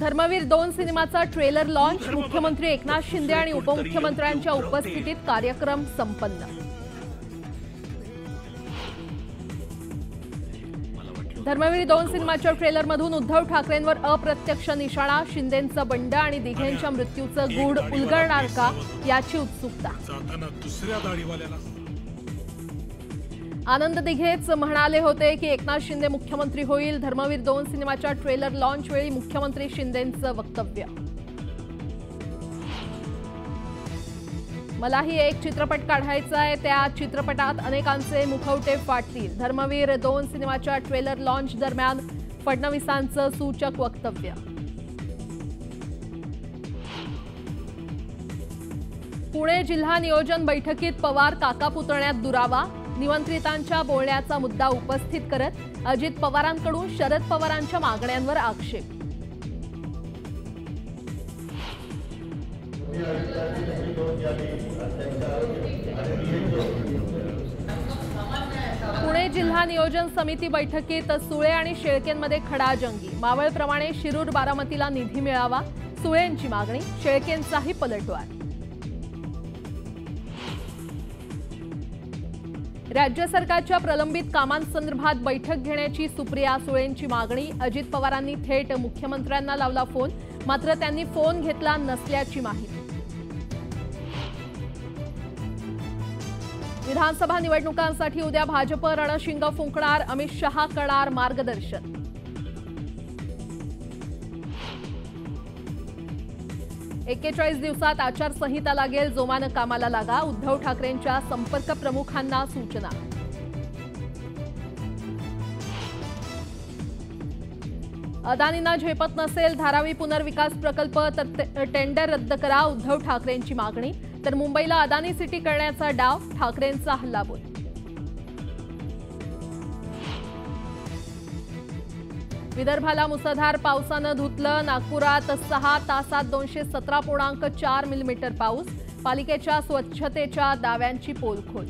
धर्मवीर 2 सिनेमाचा trailer launch. मुख्यमंत्री एकनाथ शिंदे आणि उपमुख्यमंत्र्यांच्या उपस्थितीत कार्यक्रम संपन्न। धर्मवीर 2 सिनेमाच्या ट्रेलरमधून उद्धव ठाकरेंवर अप्रत्यक्ष निशाणा। शिंदेंचं बंड आणि दिघेंच्या मृत्यूचं गूढ उलगडणार का याची उत्सुकता। आनंद दिघेच म्हणाले होते की एकनाथ शिंदे मुख्यमंत्री होईल। धर्मवीर 2 सिनेमाच्या ट्रेलर लॉन्च वेळी मुख्यमंत्री शिंदेंचं वक्तव्य। मलाही एक चित्रपट काढायचा आहे, त्या चित्रपटात अनेकांचे मुखवटे फाटतील। धर्मवीर 2 सिनेमाच्या ट्रेलर लॉन्च दरम्यान फडणवीसांचं सूचक वक्तव्य। पुणे जिल्हा नियोजन बैठकीत पवार काका पुतण्यात दुरावा। निमंत्रितांच्या बोलण्याचा मुद्दा उपस्थित करत अजित पवारांकडून शरद पवारांच्या मागण्यांवर आक्षेप। पुणे जिल्हा नियोजन समिती बैठकीत सुळे आणि शेळकेंमध्ये खडाजंगी। मावळप्रमाणे शिरूर बारामतीला निधी मिळावा, सुळेंची मागणी, शेळकेंचाही पलटवार। राज्य सरकारच्या प्रलंबित कामांसंदर्भात बैठक घेण्याची सुप्रिया सुळेंची मागणी। अजित पवारांनी थेट मुख्यमंत्र्यांना लावला फोन, मात्र त्यांनी फोन घेतला नसल्याची माहिती। विधानसभा निवडणुकांसाठी उद्या भाजप रणशिंग फुंकणार। अमित शहा करणार मार्गदर्शन। एकेचाळीस दिवसात आचारसंहिता लागेल, जोमानं कामाला लागा। उद्धव ठाकरेंच्या संपर्क प्रमुखांना सूचना। अदानींना झेपत नसेल धारावी पुनर्विकास प्रकल्प तर टेंडर रद्द करा, उद्धव ठाकरेंची मागणी। तर मुंबईला अदानी सिटी करण्याचा डाव, ठाकरेंचा हल्लाबोल। विदर्भाला मुसळधार पावसानं धुतलं। नागपुरात 6 तासात 217.4 मिलीमीटर पाऊस। पालिकेच्या स्वच्छतेच्या दाव्यांची पोलखोल।